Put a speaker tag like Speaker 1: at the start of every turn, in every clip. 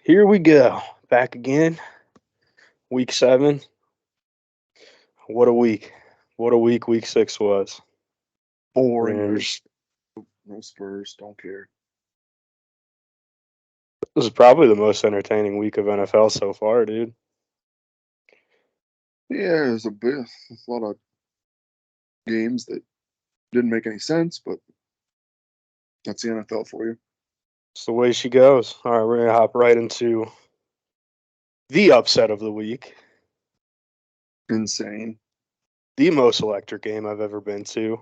Speaker 1: Here we go. Back again. Week 7. What a week. What a week 6 was.
Speaker 2: Boring.
Speaker 1: And
Speaker 2: No Spurs. Don't care.
Speaker 1: this is probably the most entertaining week of NFL so far, dude.
Speaker 2: Yeah, it was a lot of games that didn't make any sense, but that's the NFL for you.
Speaker 1: It's the way she goes. All right, we're going to hop right into the upset of the week.
Speaker 2: Insane.
Speaker 1: The most electric game I've ever been to.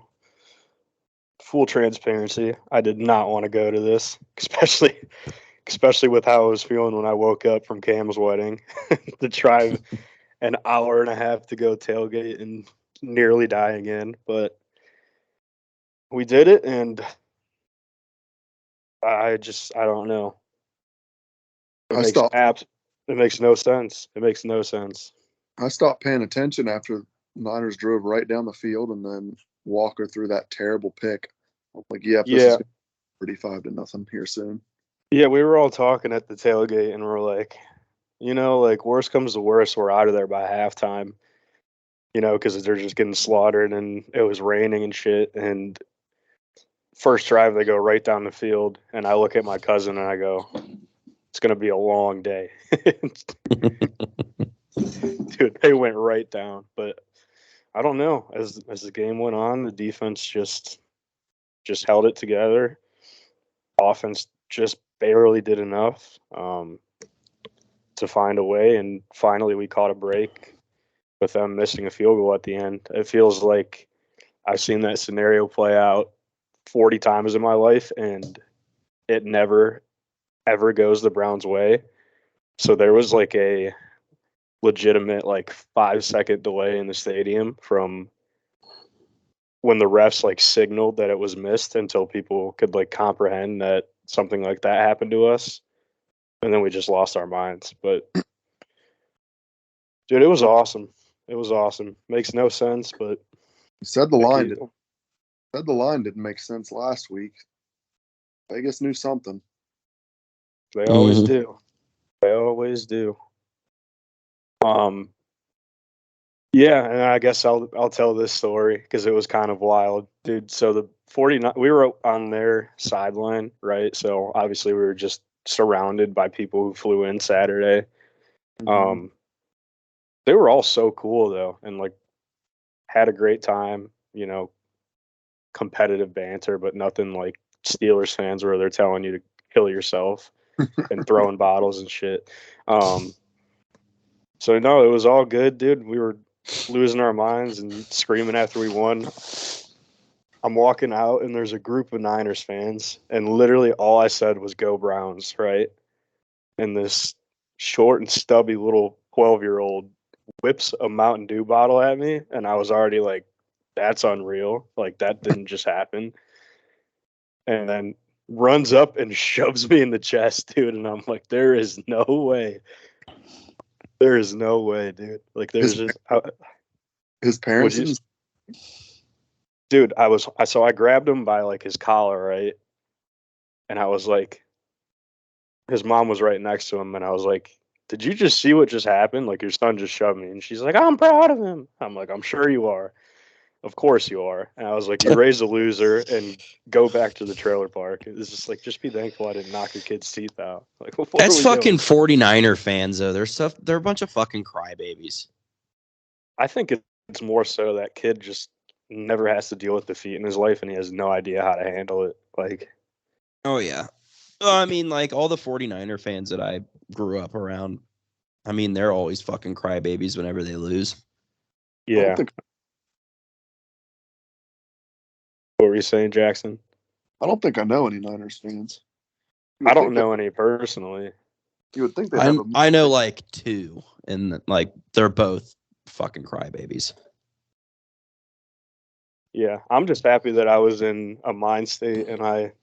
Speaker 1: Full transparency, I did not want to go to this, especially with how I was feeling when I woke up from Cam's wedding to drive an hour and a half to go tailgate and nearly die again. But we did it, and I don't know. It
Speaker 2: I
Speaker 1: makes
Speaker 2: stopped.
Speaker 1: it makes no sense. It makes no sense.
Speaker 2: I stopped paying attention after Niners drove right down the field, and then Walker threw that terrible pick. I'm like, yep, this is 35-0 here soon.
Speaker 1: Yeah, we were all talking at the tailgate, and we're like, like worst comes to worst, we're out of there by halftime. Because they're just getting slaughtered, and it was raining and shit. And first drive, they go right down the field, and I look at my cousin and I go, "It's gonna be a long day." Dude, they went right down. But I don't know. As the game went on, the defense just held it together. Offense just barely did enough to find a way, and finally we caught a break with them missing a field goal at the end. It feels like I've seen that scenario play out 40 times in my life, and it never, ever goes the Browns' way. So there was like a legitimate 5-second delay in the stadium from when the refs signaled that it was missed until people could comprehend that something like that happened to us. And then we just lost our minds. But dude, it was awesome. It was awesome. Makes no sense, but
Speaker 2: You said the line didn't make sense last week. Vegas knew something.
Speaker 1: They always do. They always do. Yeah, and I guess I'll tell this story because it was kind of wild, dude. So the 49, we were on their sideline, right? So obviously we were just surrounded by people who flew in Saturday.
Speaker 2: Mm-hmm.
Speaker 1: They were all so cool though, and had a great time. Competitive banter, but nothing like Steelers fans where they're telling you to kill yourself and throwing bottles and shit. So no, it was all good, dude. We were losing our minds and screaming after we won. I'm walking out and there's a group of Niners fans, and literally all I said was "Go Browns," right? And this short and stubby little 12-year-old whips a Mountain Dew bottle at me, and I was already like, "That's unreal! Like that didn't just happen." And then runs up and shoves me in the chest, dude, and I'm like, "There is no way." There is no way, dude. Like there's
Speaker 2: His parents.
Speaker 1: Dude, I grabbed him by his collar, right? And I was like, his mom was right next to him, and I was like, "Did you just see what just happened? Like your son just shoved me." And she's like, "I'm proud of him." I'm like, "I'm sure you are. Of course you are." And I was like, "You raised a loser and go back to the trailer park." It's just just be thankful I didn't knock your kid's teeth out. What
Speaker 3: That's fucking
Speaker 1: doing?
Speaker 3: 49er fans though. They're a bunch of fucking crybabies.
Speaker 1: I think it's more so that kid just never has to deal with defeat in his life, and he has no idea how to handle it.
Speaker 3: Oh yeah. Well, I mean, all the 49er fans that I grew up around, I mean, they're always fucking crybabies whenever they lose.
Speaker 1: Yeah. What were you saying, Jackson?
Speaker 2: I don't think I know any Niners fans.
Speaker 1: I don't know any personally.
Speaker 2: You would think
Speaker 3: I know two, and they're both fucking crybabies.
Speaker 1: Yeah, I'm just happy that I was in a mind state and I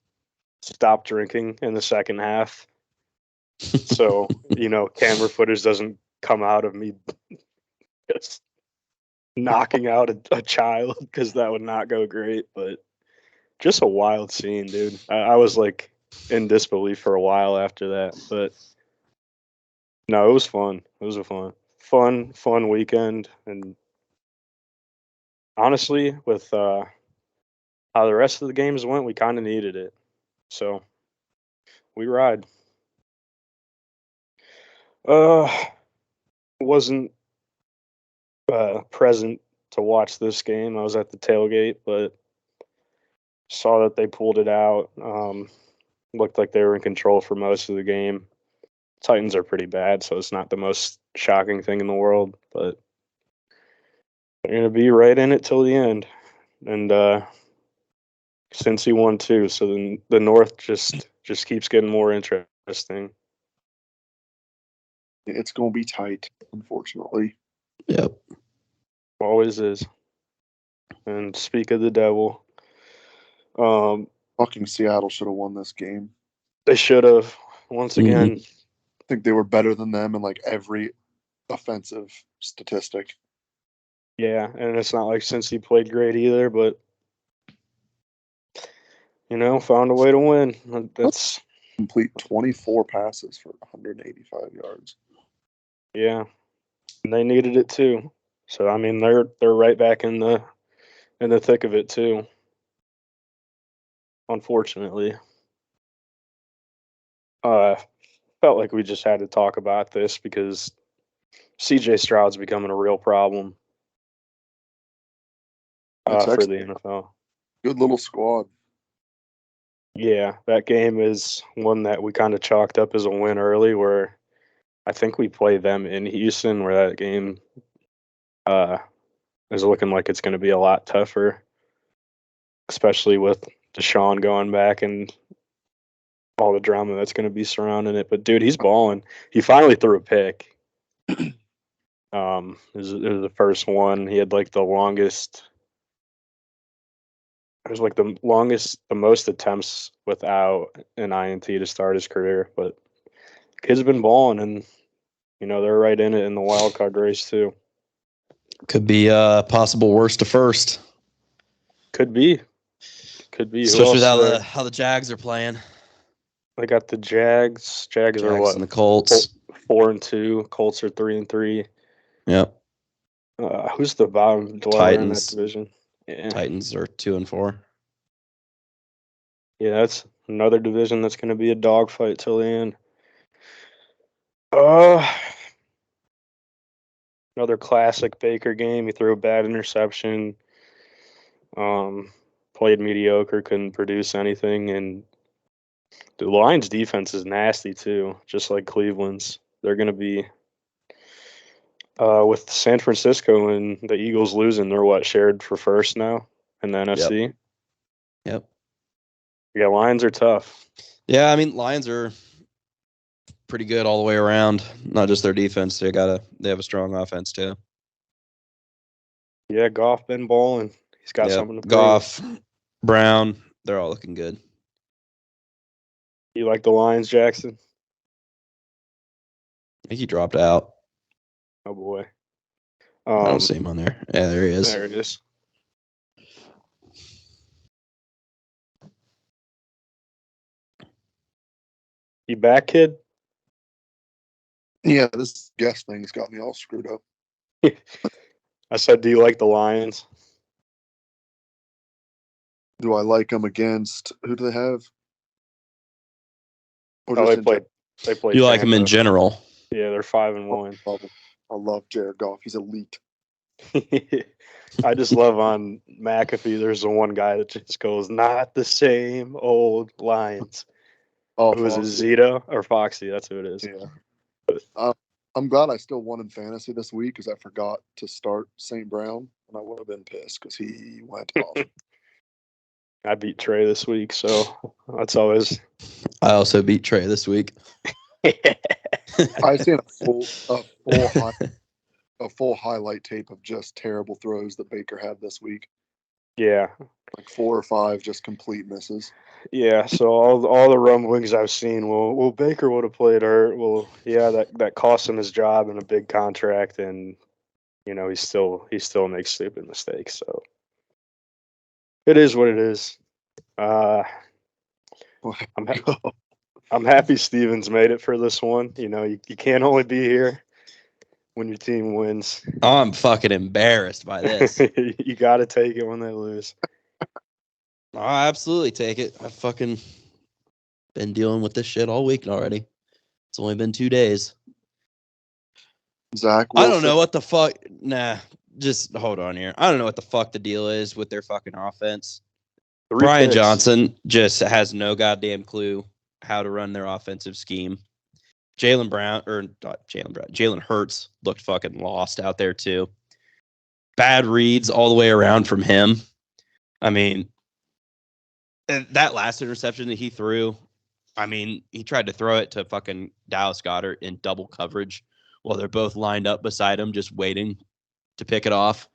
Speaker 1: stopped drinking in the second half. So, camera footage doesn't come out of me just knocking out a child, because that would not go great. But just a wild scene, dude. I was in disbelief for a while after that. But No, it was fun. It was a fun weekend, and honestly, with how the rest of the games went, we kind of needed it. So we ride. Wasn't present to watch this game. I was at the tailgate, but saw that they pulled it out. Looked like they were in control for most of the game. Titans are pretty bad, so it's not the most shocking thing in the world, but they're going to be right in it till the end. And since he won too, so then the North just keeps getting more interesting.
Speaker 2: It's going to be tight, unfortunately.
Speaker 3: Yep.
Speaker 1: Always is. And speak of the devil,
Speaker 2: fucking Seattle should have won this game.
Speaker 1: They should have. Once again,
Speaker 2: I think they were better than them in like every offensive statistic.
Speaker 1: Yeah, and it's not like since he played great either, but found a way to win. That's
Speaker 2: complete 24 passes for 185 yards.
Speaker 1: Yeah, and they needed it too. So I mean, they're right back in the thick of it too. Unfortunately, felt like we just had to talk about this because CJ Stroud's becoming a real problem for the NFL.
Speaker 2: Good little squad.
Speaker 1: Yeah, that game is one that we kind of chalked up as a win early, where I think we play them in Houston, where that game is looking like it's going to be a lot tougher, especially with Deshaun going back and all the drama that's going to be surrounding it. But dude, he's balling. He finally threw a pick. It was the first one. He had like the longest. It was like the most attempts without an INT to start his career. But kid's been balling, and they're right in it in the wild card race too.
Speaker 3: Could be possible worst to first.
Speaker 1: Could be.
Speaker 3: Especially with how the Jags are playing.
Speaker 1: They got the Jags. Jags are what?
Speaker 3: And the Colts.
Speaker 1: 4-2. Colts are 3-3.
Speaker 3: Yep.
Speaker 1: Who's the bottom dweller in that division?
Speaker 3: Yeah. Titans are 2-4.
Speaker 1: Yeah, that's another division that's going to be a dogfight till the end. Another classic Baker game. He threw a bad interception. Played mediocre, couldn't produce anything, and the Lions' defense is nasty too, just like Cleveland's. They're going to be with San Francisco and the Eagles losing. They're shared for first now in the NFC.
Speaker 3: Yep.
Speaker 1: Yeah, Lions are tough.
Speaker 3: Yeah, I mean Lions are pretty good all the way around. Not just their defense; they have a strong offense too.
Speaker 1: Yeah, Goff been balling. He's got something to prove.
Speaker 3: Goff, Brown, they're all looking good.
Speaker 1: You like the Lions, Jackson?
Speaker 3: I think he dropped out.
Speaker 1: Oh boy.
Speaker 3: I don't see him on there. Yeah, there he is.
Speaker 1: There it is. You back, kid?
Speaker 2: Yeah, this guest thing's got me all screwed up.
Speaker 1: I said, do you like the Lions?
Speaker 2: Do I like them against who do they have?
Speaker 1: Or they play.
Speaker 3: You like them in general?
Speaker 1: Yeah, they're 5-1.
Speaker 2: I love Jared Goff. He's elite.
Speaker 1: I just love on McAfee. There's the one guy that just goes, "Not the same old Lions."
Speaker 2: Oh,
Speaker 1: who is it? Zito or Foxy? That's who it is.
Speaker 2: Yeah. I'm glad I still won in fantasy this week because I forgot to start St. Brown, and I would have been pissed because he went off.
Speaker 1: I beat Trey this week, so that's always.
Speaker 3: I also beat Trey this week.
Speaker 2: I've seen a full highlight tape of just terrible throws that Baker had this week.
Speaker 1: Yeah,
Speaker 2: like 4 or 5 just complete misses.
Speaker 1: Yeah, so all the rumblings I've seen, well, Baker would have played hurt. Well, yeah, that cost him his job and a big contract, and he still makes stupid mistakes. So it is what it is. I'm I'm happy Stevens made it for this one. You know, you can't only be here when your team wins.
Speaker 3: I'm fucking embarrassed by this.
Speaker 1: You got to take it when they lose.
Speaker 3: I'll absolutely take it. I've fucking been dealing with this shit all week already. It's only been 2 days.
Speaker 2: Zach Wilson.
Speaker 3: I don't know what the fuck. Nah, just hold on here. I don't know what the fuck the deal is with their fucking offense. Brian Johnson just has no goddamn clue how to run their offensive scheme. Jalen Hurts looked fucking lost out there too. Bad reads all the way around from him. I mean, that last interception that he threw, I mean, he tried to throw it to fucking Dallas Goedert in double coverage while they're both lined up beside him, just waiting to pick it off.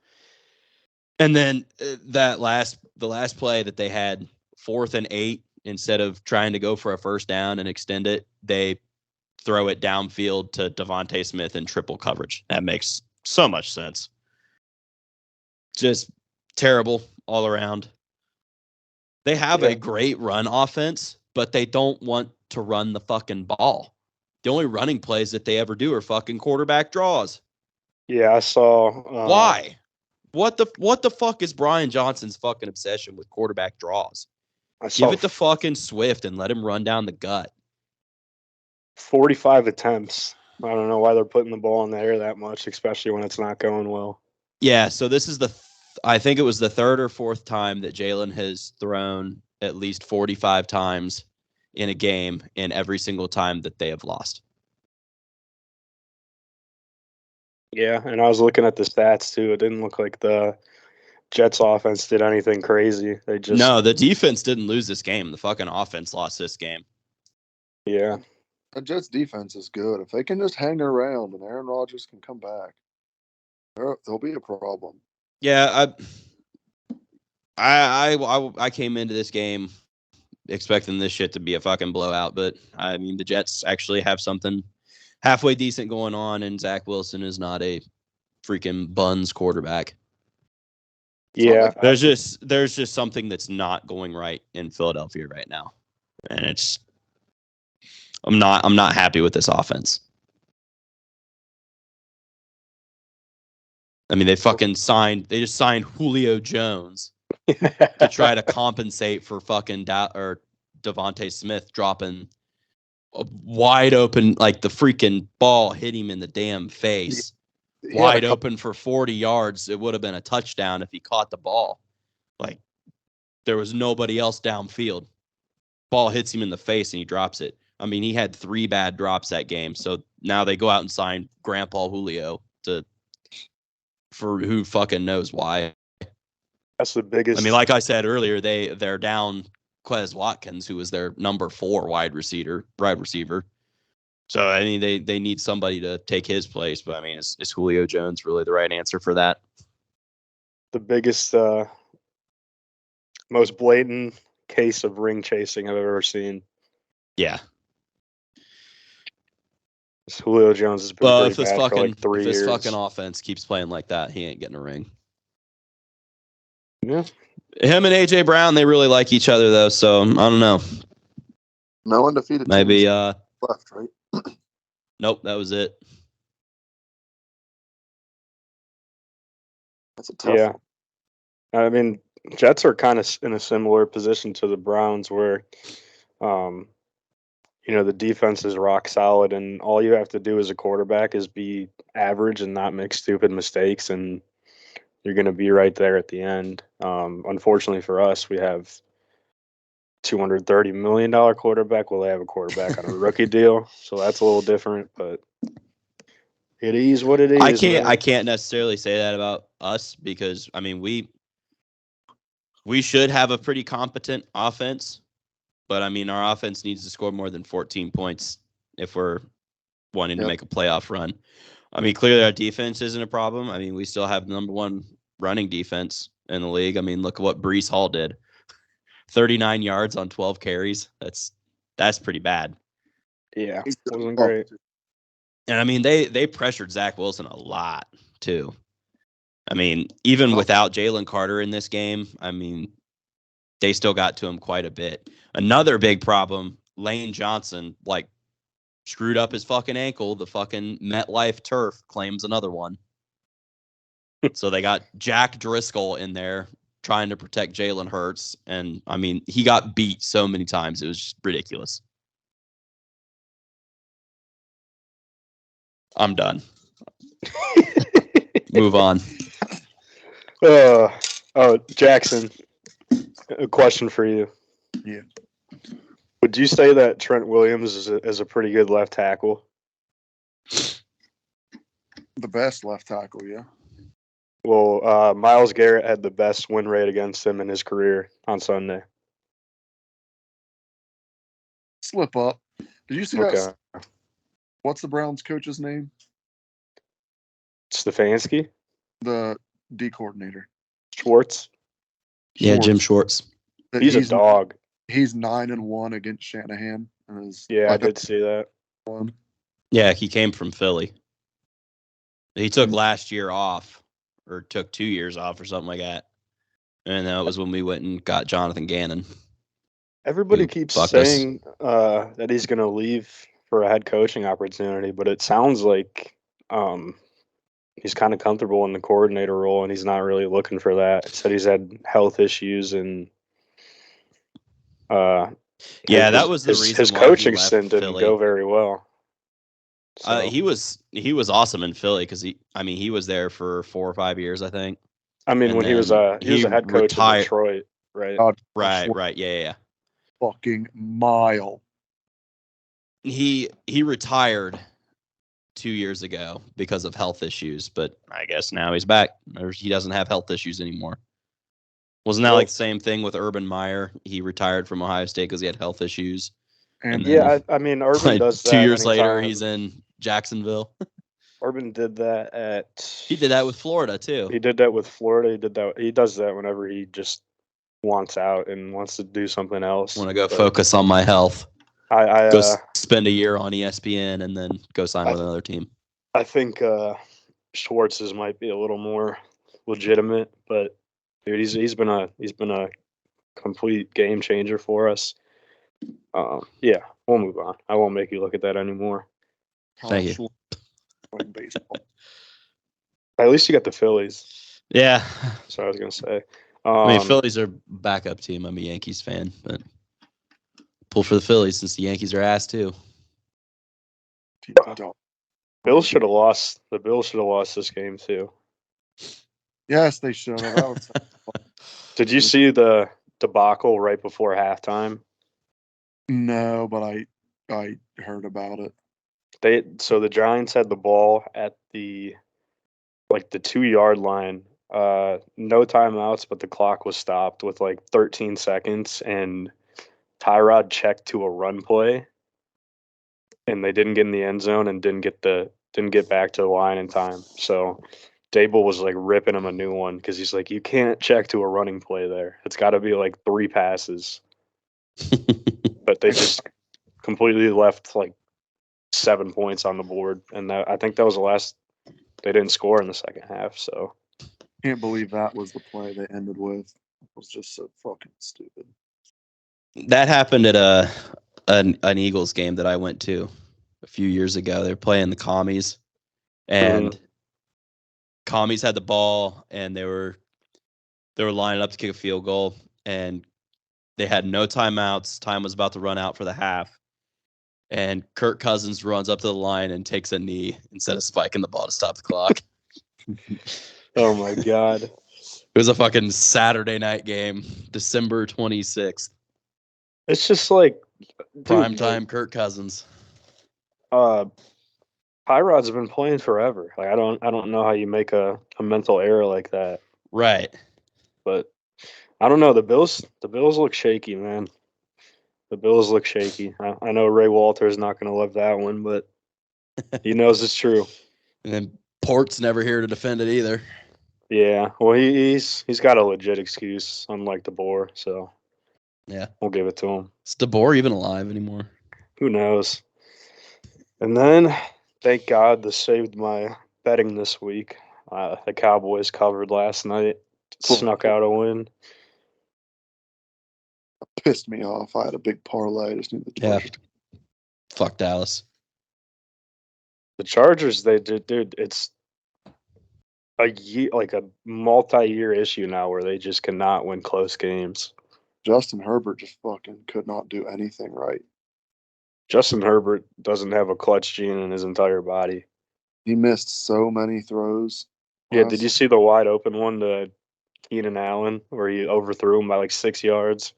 Speaker 3: And then the last play that they had 4th and 8, instead of trying to go for a first down and extend it, they throw it downfield to Devontae Smith in triple coverage. That makes so much sense. Just terrible all around. They have a great run offense, but they don't want to run the fucking ball. The only running plays that they ever do are fucking quarterback draws.
Speaker 1: Yeah, I saw.
Speaker 3: Why? What the fuck is Brian Johnson's fucking obsession with quarterback draws? Give it to fucking Swift and let him run down the gut.
Speaker 1: 45 attempts. I don't know why they're putting the ball in the air that much, especially when it's not going well.
Speaker 3: Yeah, so this is I think it was the 3rd or 4th time that Jalen has thrown at least 45 times in a game, and every single time that they have lost.
Speaker 1: Yeah, and I was looking at the stats too. It didn't look like the Jets offense did anything crazy.
Speaker 3: No, the defense didn't lose this game. The fucking offense lost this game.
Speaker 1: Yeah.
Speaker 2: The Jets defense is good. If they can just hang around and Aaron Rodgers can come back, there'll be a problem.
Speaker 3: Yeah, I came into this game expecting this shit to be a fucking blowout, but I mean the Jets actually have something halfway decent going on, and Zach Wilson is not a freaking buns quarterback.
Speaker 1: Yeah,
Speaker 3: there's just something that's not going right in Philadelphia right now, and I'm not happy with this offense. I mean, they just signed Julio Jones to try to compensate for fucking Devontae Smith dropping a wide open, like the freaking ball hit him in the damn face. Wide open for 40 yards. It would have been a touchdown if he caught the ball. Like, there was nobody else downfield. Ball hits him in the face and he drops it. I mean, he had 3 bad drops that game. So now they go out and sign Grandpa Julio for who fucking knows why.
Speaker 1: That's the biggest.
Speaker 3: I mean, like I said earlier, they're down Quez Watkins, who was their number 4 wide receiver. So, I mean, they need somebody to take his place. But, I mean, is Julio Jones really the right answer for that?
Speaker 1: The biggest, most blatant case of ring chasing I've ever seen.
Speaker 3: Yeah.
Speaker 1: Julio Jones has been pretty bad for like 3 years.
Speaker 3: If this fucking offense keeps playing like that, he ain't getting a ring.
Speaker 1: Yeah.
Speaker 3: Him and A.J. Brown, they really like each other, though, so I don't know.
Speaker 2: No undefeated
Speaker 3: maybe
Speaker 2: left, right?
Speaker 3: Nope, that was it.
Speaker 2: That's a tough one.
Speaker 1: I mean, Jets are kind of in a similar position to the Browns where, the defense is rock solid, and all you have to do as a quarterback is be average and not make stupid mistakes, and you're going to be right there at the end. Unfortunately for us, we have $230 million quarterback. Well, they have a quarterback on a rookie deal, so that's a little different, but it is what it is.
Speaker 3: I can't necessarily say that about us because, I mean, we should have a pretty competent offense, but, I mean, our offense needs to score more than 14 points if we're wanting to make a playoff run. I mean, clearly our defense isn't a problem. I mean, we still have the number 1 running defense in the league. I mean, look at what Breece Hall did. 39 yards on 12 carries. That's pretty bad.
Speaker 1: Yeah, it wasn't great.
Speaker 3: And, I mean, they pressured Zach Wilson a lot, too. I mean, even without Jalen Carter in this game, I mean, they still got to him quite a bit. Another big problem Lane Johnson, like, screwed up his fucking ankle. The fucking MetLife turf claims another one. So they got Jack Driscoll in there trying to protect Jalen Hurts. And, I mean, he got beat so many times. It was just ridiculous. I'm done. Move on.
Speaker 1: Jackson, a question for you.
Speaker 2: Yeah.
Speaker 1: Would you say that Trent Williams is a pretty good left tackle?
Speaker 2: The best left tackle, yeah.
Speaker 1: Well, Myles Garrett had the best win rate against him in his career on Sunday.
Speaker 2: Slip up. Did you see that? What's the Browns coach's name?
Speaker 1: Stefanski?
Speaker 2: The D coordinator.
Speaker 1: Schwartz?
Speaker 3: Yeah, Jim Schwartz.
Speaker 1: He's a dog.
Speaker 2: He's 9-1 against Shanahan.
Speaker 1: Yeah, I did see that.
Speaker 3: Yeah, he came from Philly. He took last year off, or took 2 years off, or something like that. And that was when we went and got Jonathan Gannon.
Speaker 1: Everybody keeps saying that he's going to leave for a head coaching opportunity, but it sounds like he's kind of comfortable in the coordinator role, and he's not really looking for that. He said he's had health issues, and
Speaker 3: that was the reason
Speaker 1: his
Speaker 3: why
Speaker 1: coaching
Speaker 3: he left
Speaker 1: stint didn't
Speaker 3: Philly.
Speaker 1: go very well. So.
Speaker 3: He was awesome in Philly because he was there for 4 or 5 years, I think.
Speaker 1: I mean, when he was a head coach in Detroit, right?
Speaker 3: Right, yeah.
Speaker 2: Fucking mile.
Speaker 3: He retired 2 years ago because of health issues, but I guess now he's back. Or he doesn't have health issues anymore. Wasn't that like the same thing with Urban Meyer? He retired from Ohio State because he had health issues.
Speaker 2: And
Speaker 1: yeah, I mean, Urban does that.
Speaker 3: 2 years later, he's in Jacksonville.
Speaker 1: Urban did that
Speaker 3: He did that with Florida too.
Speaker 1: He did that with Florida. He does that whenever he just wants out and wants to do something else.
Speaker 3: Want to go focus on my health.
Speaker 1: I
Speaker 3: go spend a year on ESPN and then go sign with another team.
Speaker 1: I think Schwartz's might be a little more legitimate, but dude, he's been a complete game changer for us. Yeah, we'll move on. I won't make you look at that anymore.
Speaker 3: Thank you.
Speaker 2: Like baseball.
Speaker 1: At least you got the Phillies.
Speaker 3: Yeah.
Speaker 1: So I was gonna say.
Speaker 3: I mean, Phillies are backup team. I'm a Yankees fan, but pull for the Phillies since the Yankees are ass too.
Speaker 1: Bills should have lost. The Bills should have lost this game too.
Speaker 2: Yes, they should have.
Speaker 1: Did you see the debacle right before halftime?
Speaker 2: No, but I heard about it.
Speaker 1: So the Giants had the ball at the 2-yard line. No timeouts, but the clock was stopped with 13 seconds, and Tyrod checked to a run play, and they didn't get in the end zone and didn't get back to the line in time. So Dable was ripping him a new one because he's like, you can't check to a running play there. It's got to be 3 passes. But they just completely left 7 points on the board, and I think that was the last. They didn't score in the second half, so
Speaker 2: can't believe that was the play they ended with. It was just so fucking stupid.
Speaker 3: That happened at an Eagles game that I went to a few years ago. They were playing the Commies, and Commies had the ball, and they were lining up to kick a field goal, and they had no timeouts. Time was about to run out for the half. And Kirk Cousins runs up to the line and takes a knee instead of spiking the ball to stop the clock.
Speaker 1: Oh, my God.
Speaker 3: It was a fucking Saturday night game, December 26th.
Speaker 1: It's just
Speaker 3: primetime Kirk Cousins.
Speaker 1: Tyrod's been playing forever. I don't know how you make a mental error like that.
Speaker 3: Right.
Speaker 1: But I don't know. The Bills look shaky, man. The Bills look shaky. I know Ray Walter's not going to love that one, but he knows it's true.
Speaker 3: And then Port's never here to defend it either.
Speaker 1: Yeah, well, he's got a legit excuse, unlike DeBoer. So
Speaker 3: yeah,
Speaker 1: we'll give it to him.
Speaker 3: Is DeBoer even alive anymore?
Speaker 1: Who knows? And then, thank God, this saved my betting this week. The Cowboys covered last night, snuck out a win.
Speaker 2: Pissed me off. I had a big parlay. I just knew the Chargers.
Speaker 3: Yeah. Fuck Dallas.
Speaker 1: The Chargers, they did, dude. It's a year, like a multi-year issue now, where they just cannot win close games.
Speaker 2: Justin Herbert just fucking could not do anything right.
Speaker 1: Justin Herbert doesn't have a clutch gene in his entire body.
Speaker 2: He missed so many throws.
Speaker 1: Yeah, did you see the wide open one to Keenan Allen where he overthrew him by like 6 yards?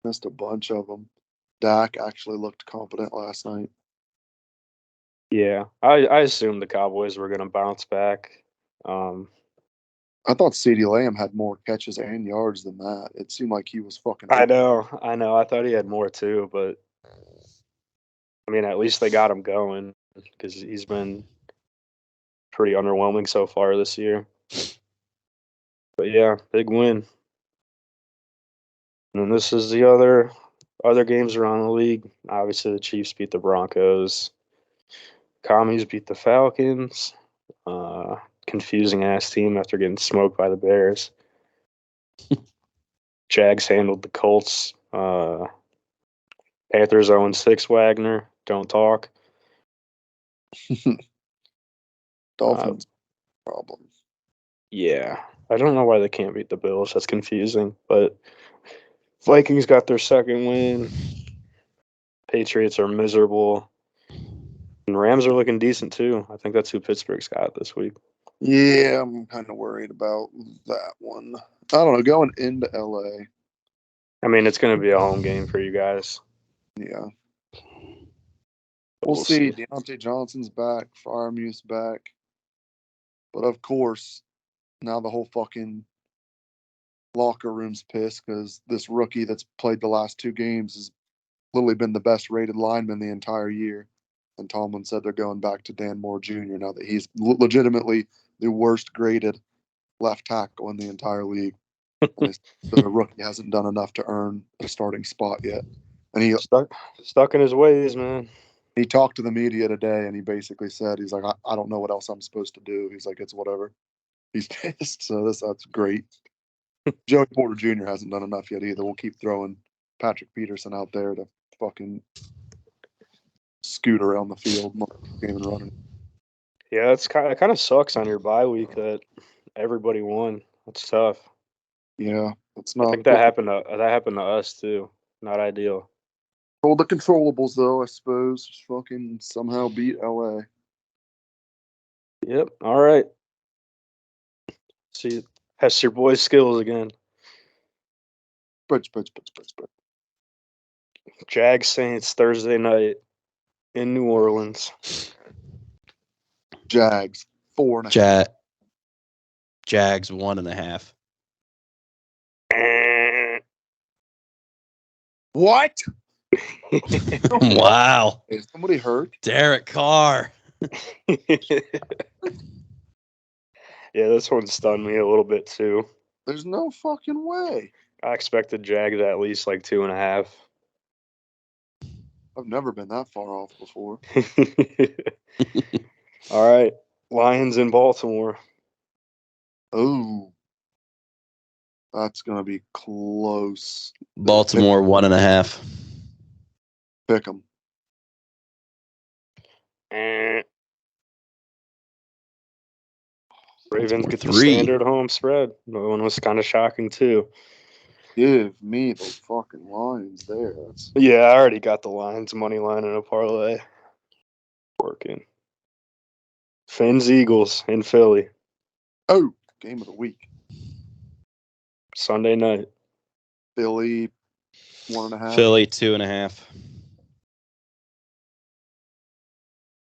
Speaker 2: Missed a bunch of them. Dak actually looked competent last night.
Speaker 1: Yeah, I assumed the Cowboys were going to bounce back.
Speaker 2: I thought CeeDee Lamb had more catches and yards than that. It seemed like he was fucking.
Speaker 1: I know. I thought he had more too, but I mean, at least they got him going because he's been pretty underwhelming so far this year. But yeah, big win. And then this is the other games around the league. Obviously, the Chiefs beat the Broncos. Commies beat the Falcons. Confusing ass team after getting smoked by the Bears. Jags handled the Colts. Panthers 0-6 Wagner. Don't talk.
Speaker 2: Dolphins problem.
Speaker 1: Yeah. I don't know why they can't beat the Bills. That's confusing. But Vikings got their second win. Patriots are miserable. And Rams are looking decent too. I think that's who Pittsburgh's got this week.
Speaker 2: Yeah, I'm kind of worried about that one. I don't know. Going into LA.
Speaker 1: I mean, it's going to be a home game for you guys.
Speaker 2: Yeah. We'll see. Deontay Johnson's back. Freiermuth's back. But of course, now the whole fucking locker room's pissed because this rookie that's played the last 2 games has literally been the best rated lineman the entire year. And Tomlin said they're going back to Dan Moore Jr. now that he's legitimately the worst graded left tackle in the entire league. And the rookie hasn't done enough to earn a starting spot yet. And he
Speaker 1: stuck in his ways, man.
Speaker 2: He talked to the media today, and he basically said, he's like, I don't know what else I'm supposed to do. He's like, it's whatever. He's pissed, so that's great. Joey Porter Jr. hasn't done enough yet either. We'll keep throwing Patrick Peterson out there to fucking scoot around the field, game and running.
Speaker 1: Yeah, it kind of sucks on your bye week that everybody won. That's tough.
Speaker 2: Yeah, it's not.
Speaker 1: I think that happened to us too. Not ideal.
Speaker 2: Well, the controllables though, I suppose, just fucking somehow beat LA.
Speaker 1: Yep. All right. See, test your boy's skills again.
Speaker 2: But.
Speaker 1: Jags Saints Thursday night in New Orleans.
Speaker 2: Jags 4.5.
Speaker 3: Jags 1.5.
Speaker 2: What?
Speaker 3: Wow.
Speaker 2: Is somebody hurt?
Speaker 3: Derek Carr.
Speaker 1: Yeah, this one stunned me a little bit too.
Speaker 2: There's no fucking way.
Speaker 1: I expected Jags at least like 2.5.
Speaker 2: I've never been that far off before.
Speaker 1: All right. Lions in Baltimore.
Speaker 2: Oh. That's going to be close.
Speaker 3: Baltimore 1.5.
Speaker 2: Pick them.
Speaker 1: Ravens get the standard home spread. That one was kind of shocking too.
Speaker 2: Give me those fucking lines there.
Speaker 1: Yeah, I already got the Lions money line in a parlay. Working. Fins Eagles in Philly.
Speaker 2: Oh, game of the week.
Speaker 1: Sunday night.
Speaker 2: Philly 1.5.
Speaker 3: Philly 2.5.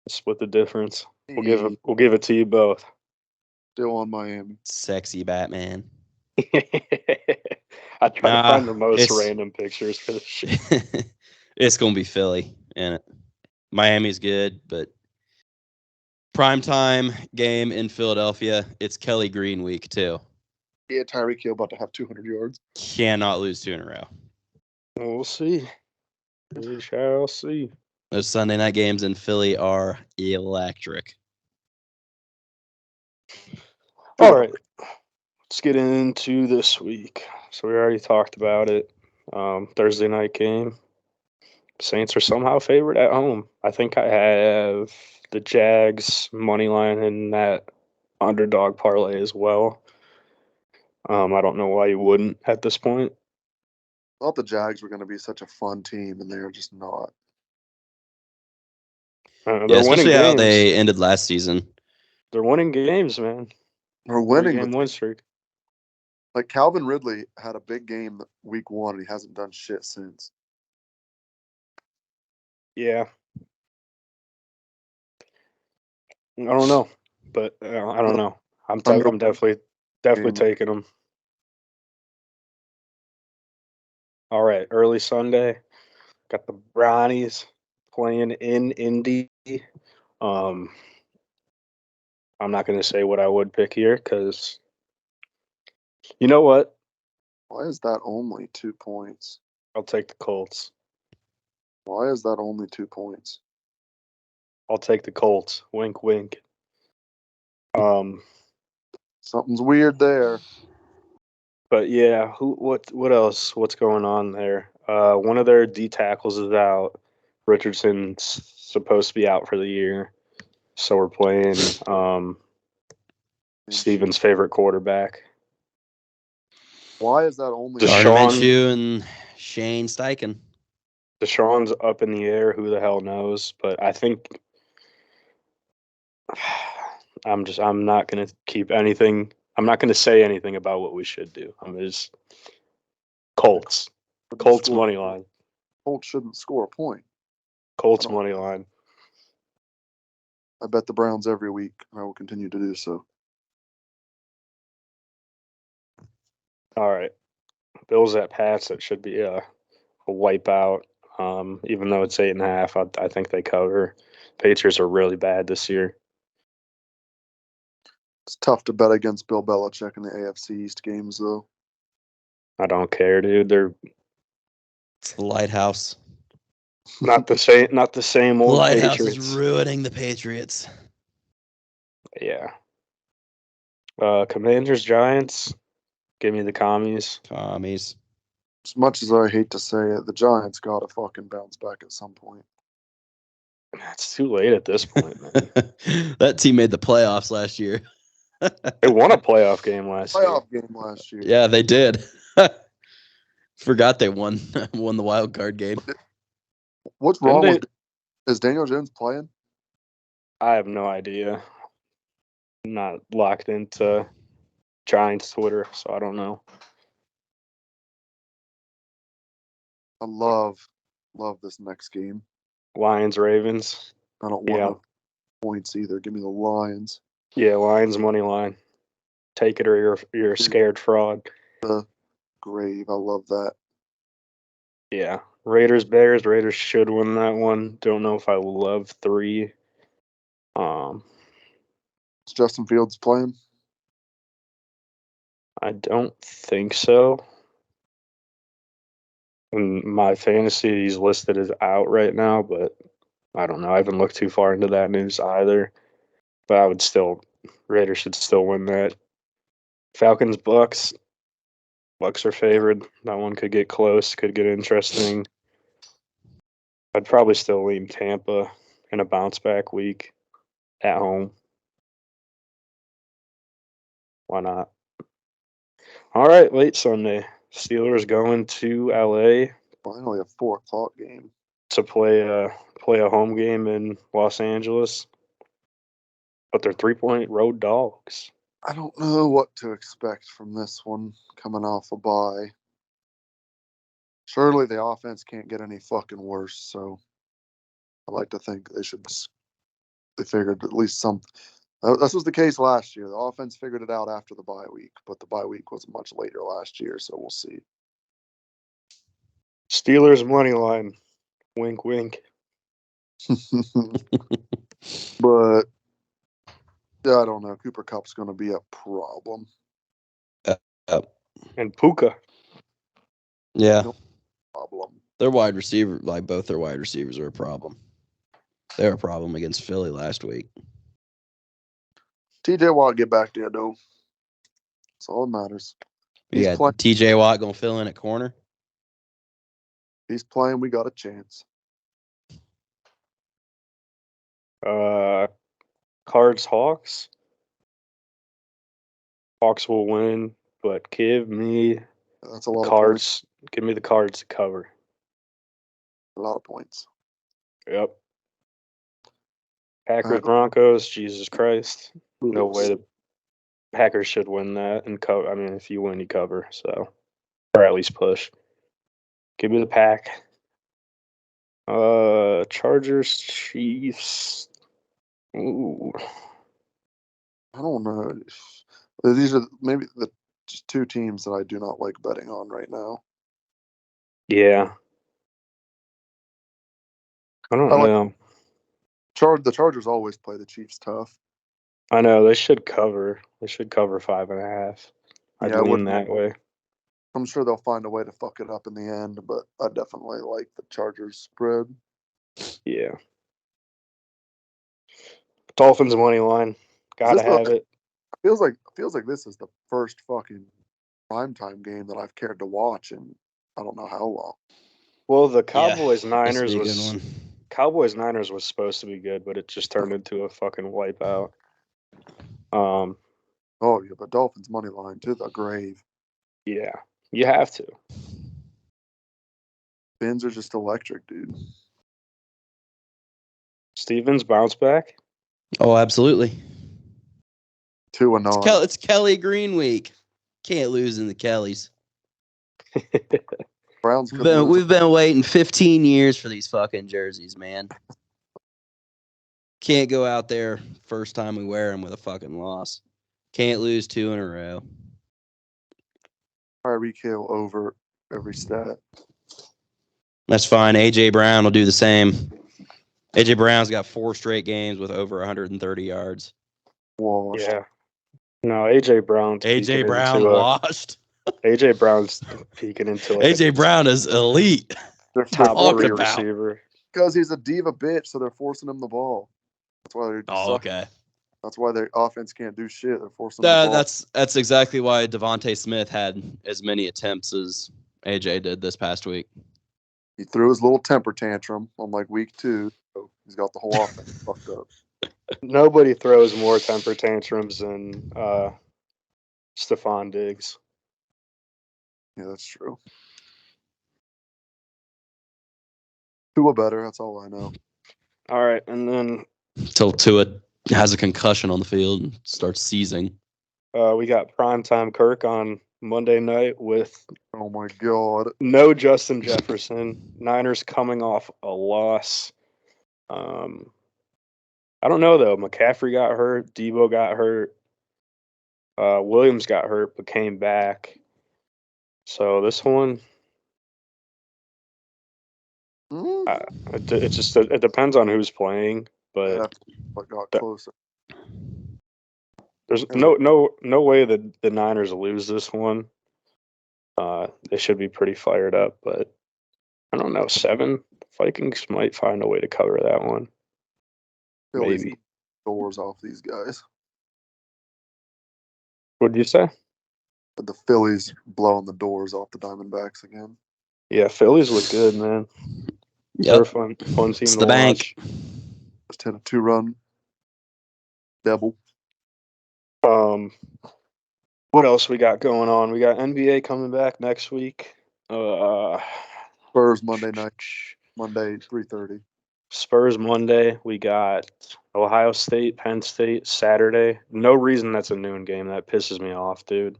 Speaker 1: Split the difference. We'll give it to you both.
Speaker 2: Still on Miami.
Speaker 3: Sexy Batman.
Speaker 1: I try to find the most random pictures for this shit.
Speaker 3: It's gonna be Philly, and Miami's good, but primetime game in Philadelphia. It's Kelly Green week too.
Speaker 2: Yeah, Tyreek Hill about to have 200 yards.
Speaker 3: Cannot lose 2 in a row.
Speaker 1: We'll see. We shall see.
Speaker 3: Those Sunday night games in Philly are electric.
Speaker 1: All right. Let's get into this week. So we already talked about it. Thursday night game. Saints are somehow favored at home. I think I have the Jags money line in that underdog parlay as well. I don't know why you wouldn't at this point.
Speaker 2: I thought the Jags were going to be such a fun team, and they're just not.
Speaker 3: Yeah,
Speaker 1: They're winning
Speaker 3: especially how
Speaker 1: games.
Speaker 3: they ended last season.
Speaker 1: They're winning games, man.
Speaker 2: They're winning.
Speaker 1: Game win streak.
Speaker 2: Like Calvin Ridley had a big game week 1, and he hasn't done shit since.
Speaker 1: Yeah. I don't know, but I don't know. I'm definitely taking them. All right, early Sunday, got the Brownies playing in Indy. I'm not going to say what I would pick here because you know what?
Speaker 2: Why is that only 2 points?
Speaker 1: I'll take the Colts.
Speaker 2: Why is that only 2 points?
Speaker 1: I'll take the Colts. Wink, wink.
Speaker 2: Something's weird there.
Speaker 1: But yeah, what else? What's going on there? One of their D tackles is out. Richardson's supposed to be out for the year. So we're playing Steven's favorite quarterback.
Speaker 2: Why is that only
Speaker 3: Gardner Minshew and Shane Steichen?
Speaker 1: Deshaun's up in the air. Who the hell knows? But I think I'm not gonna keep anything. I'm not gonna say anything about what we should do. I'm just Colts. Colts money line.
Speaker 2: Colts shouldn't score a point.
Speaker 1: Colts money line.
Speaker 2: I bet the Browns every week. I will continue to do so.
Speaker 1: All right. Bills at Pats. That should be a wipeout. Even though it's 8.5, I think they cover. Patriots are really bad this year.
Speaker 2: It's tough to bet against Bill Belichick in the AFC East games, though.
Speaker 1: I don't care, dude.
Speaker 3: It's the lighthouse.
Speaker 1: Not the same. Not the same old
Speaker 3: Lighthouse
Speaker 1: Patriots.
Speaker 3: is ruining the Patriots.
Speaker 1: Yeah. Commanders Giants. Give me the commies.
Speaker 3: Commies.
Speaker 2: As much as I hate to say it, the Giants got to fucking bounce back at some point.
Speaker 1: It's too late at this point, man.
Speaker 3: That team made the playoffs last year.
Speaker 1: They won a playoff game last
Speaker 2: year.
Speaker 3: Yeah, they did. Forgot they won the wild card game.
Speaker 2: What's wrong with is Daniel Jones playing?
Speaker 1: I have no idea. I'm not locked into Giants Twitter, so I don't know.
Speaker 2: I love this next game.
Speaker 1: Lions Ravens.
Speaker 2: I don't want no points either. Give me the Lions.
Speaker 1: Yeah, Lions money line. Take it or you're a scared fraud.
Speaker 2: The grave. I love that.
Speaker 1: Yeah. Raiders Bears. Raiders should win that one. Don't know if I love 3.
Speaker 2: Is Justin Fields playing?
Speaker 1: I don't think so. In my fantasy, he's listed as out right now, but I don't know. I haven't looked too far into that news either. But I would still, Raiders should still win that. Falcons Bucs. Bucs are favored. That one could get close, could get interesting. I'd probably still lean Tampa in a bounce back week at home. Why not? All right, late Sunday. Steelers going to LA.
Speaker 2: Finally, a 4:00 game
Speaker 1: to play a home game in Los Angeles, but they're 3-point road dogs.
Speaker 2: I don't know what to expect from this one coming off a bye. Surely the offense can't get any fucking worse, so I like to think they figured at least some. This was the case last year. The offense figured it out after the bye week, but the bye week was much later last year, so we'll see.
Speaker 1: Steelers money line. Wink, wink.
Speaker 2: But yeah, I don't know. Cooper Kupp's going to be a problem.
Speaker 1: And Puka.
Speaker 3: Yeah.
Speaker 2: No problem.
Speaker 3: Their wide receiver, like both their wide receivers, are a problem. They're a problem against Philly last week.
Speaker 2: TJ Watt get back there, though. That's all that matters.
Speaker 3: Yeah, TJ Watt going to fill in at corner?
Speaker 2: He's playing. We got a chance.
Speaker 1: Cards Hawks. Hawks will win, but give me
Speaker 2: That's a lot of
Speaker 1: Cards. Give me the Cards to cover.
Speaker 2: A lot of points.
Speaker 1: Yep. Packers Broncos. Jesus Christ. No way the Packers should win that and cover. I mean, if you win, you cover. So, or at least push. Give me the Pack. Chargers Chiefs. Ooh.
Speaker 2: I don't know. These are maybe the just two teams that I do not like betting on right now.
Speaker 1: Yeah. I don't know.
Speaker 2: The Chargers always play the Chiefs tough.
Speaker 1: I know they should cover. They should cover 5.5. I'd
Speaker 2: Yeah,
Speaker 1: lean that way.
Speaker 2: I'm sure they'll find a way to fuck it up in the end, but I definitely like the Chargers spread.
Speaker 1: Yeah. Dolphins money line. Gotta have it.
Speaker 2: Feels like this is the first fucking primetime game that I've cared to watch in I don't know how long.
Speaker 1: Well, the Cowboys Niners
Speaker 3: be a
Speaker 1: was
Speaker 3: good one.
Speaker 1: Cowboys Niners was supposed to be good, but it just turned into a fucking wipeout.
Speaker 2: Oh yeah, but Dolphins money line to the grave.
Speaker 1: Yeah, you have to.
Speaker 2: Fins are just electric, dude.
Speaker 1: Stevens bounce back.
Speaker 3: Oh, absolutely.
Speaker 2: 2-9.
Speaker 3: It's Kelly Green week. Can't lose in the Kellys.
Speaker 2: Browns
Speaker 3: We've been waiting 15 years for these fucking jerseys, man. Can't go out there first time we wear them with a fucking loss. Can't lose 2 in a row.
Speaker 2: Tyreek Hill over every stat.
Speaker 3: That's fine. AJ Brown will do the same. AJ Brown's got 4 straight games with over 130 yards.
Speaker 2: Washed.
Speaker 1: Yeah. No, AJ Brown's
Speaker 3: AJ Brown washed.
Speaker 1: AJ Brown's peeking into
Speaker 3: AJ Brown is elite.
Speaker 2: They're
Speaker 1: top 3 receiver.
Speaker 2: Because he's a diva bitch, so they're forcing him the ball. That's why they're just sucking.
Speaker 3: Okay.
Speaker 2: That's why their offense can't do shit. They're forcing him the ball.
Speaker 3: That's exactly why Devontae Smith had as many attempts as AJ did this past week.
Speaker 2: He threw his little temper tantrum on like week 2. So he's got the whole offense fucked up.
Speaker 1: Nobody throws more temper tantrums than Stephon Diggs.
Speaker 2: Yeah, that's true. Tua better. That's all I know.
Speaker 1: All right, and then
Speaker 3: Till Tua has a concussion on the field and starts seizing.
Speaker 1: we got primetime Kirk on Monday night with
Speaker 2: Oh my god.
Speaker 1: no Justin Jefferson. Niners coming off a loss. I don't know though. McCaffrey got hurt. Debo got hurt. Williams got hurt but came back. So this one, it depends on who's playing, but
Speaker 2: got closer.
Speaker 1: There's no way that the Niners lose this one. They should be pretty fired up, but I don't know. 7 Vikings might find a way to cover that one.
Speaker 2: Phillies
Speaker 1: Maybe.
Speaker 2: Doors off these guys.
Speaker 1: What did you say?
Speaker 2: But the Phillies blowing the doors off the Diamondbacks again.
Speaker 1: Yeah, Phillies look good, man.
Speaker 3: Yep.
Speaker 1: They're fun team
Speaker 3: It's
Speaker 1: to
Speaker 3: the
Speaker 1: watch.
Speaker 3: bank.
Speaker 2: Just hit a 2-run double.
Speaker 1: What else we got going on? We got NBA coming back next week.
Speaker 2: Spurs Monday night. Monday 3:30.
Speaker 1: Spurs Monday. We got Ohio State, Penn State Saturday. No reason that's a noon game. That pisses me off, dude.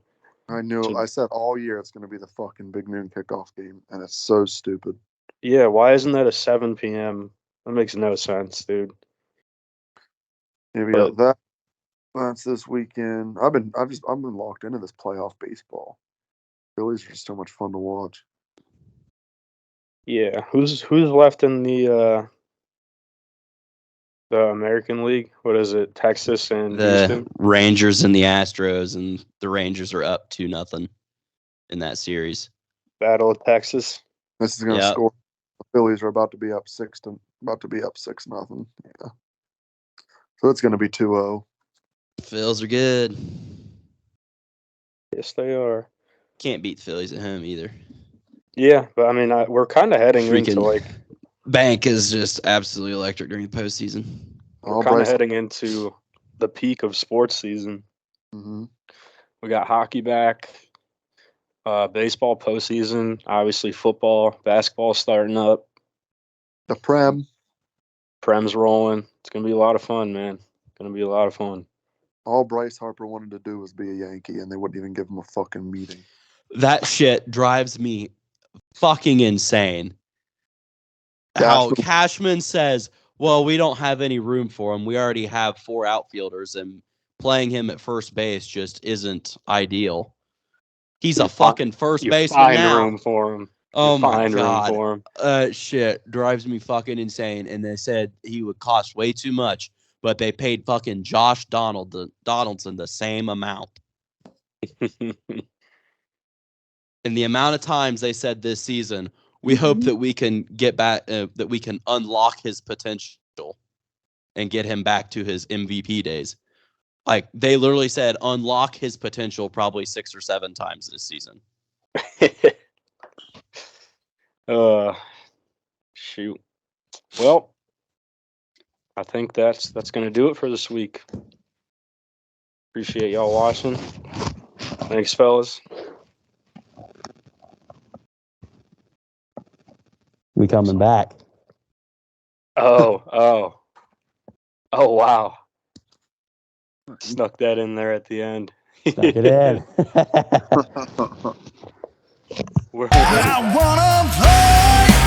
Speaker 2: I knew. I said all year it's going to be the fucking big noon kickoff game, and it's so stupid.
Speaker 1: Yeah, why isn't that a 7 p.m.? That makes no sense, dude.
Speaker 2: Maybe that's this weekend. I've been locked into this playoff baseball. Phillies are just so much fun to watch.
Speaker 1: Yeah, who's left in the American League? What is it? Texas and Houston?
Speaker 3: Rangers and the Astros, and the Rangers are up 2-0 in that series.
Speaker 1: Battle of Texas.
Speaker 2: This is going to score. The Phillies are about to be up 6-0. Yeah. So it's going to be 2-0.
Speaker 3: Phils are good.
Speaker 1: Yes, they are.
Speaker 3: Can't beat the Phillies at home either.
Speaker 1: Yeah, but I mean, we're kind of heading into
Speaker 3: Freaking
Speaker 1: like
Speaker 3: Bank is just absolutely electric during the postseason.
Speaker 1: we're kind of heading into the peak of sports season.
Speaker 2: Mm-hmm.
Speaker 1: We got hockey back, baseball postseason, obviously football, basketball starting up,
Speaker 2: The
Speaker 1: Prem's rolling. It's gonna be a lot of fun, man. Gonna be a lot of fun.
Speaker 2: all Bryce Harper wanted to do was be a Yankee, and they wouldn't even give him a fucking meeting.
Speaker 3: That shit drives me fucking insane. How Cashman says, well, we don't have any room for him. We already have 4 outfielders, and playing him at first base just isn't ideal. He's a fucking first baseman now.
Speaker 1: Room for him.
Speaker 3: Oh my God.
Speaker 1: Room for him.
Speaker 3: Shit drives me fucking insane. And they said he would cost way too much, but they paid fucking Josh Donaldson the same amount. And the amount of times they said this season, we hope that we can get back, that we can unlock his potential and get him back to his MVP days. Like, they literally said unlock his potential probably 6 or 7 times this season.
Speaker 1: Shoot. Well, I think that's going to do it for this week. Appreciate y'all watching. Thanks, fellas.
Speaker 3: We coming back.
Speaker 1: Oh, wow. Snuck that in there at the end.
Speaker 3: Snuck it in.
Speaker 1: I wanna play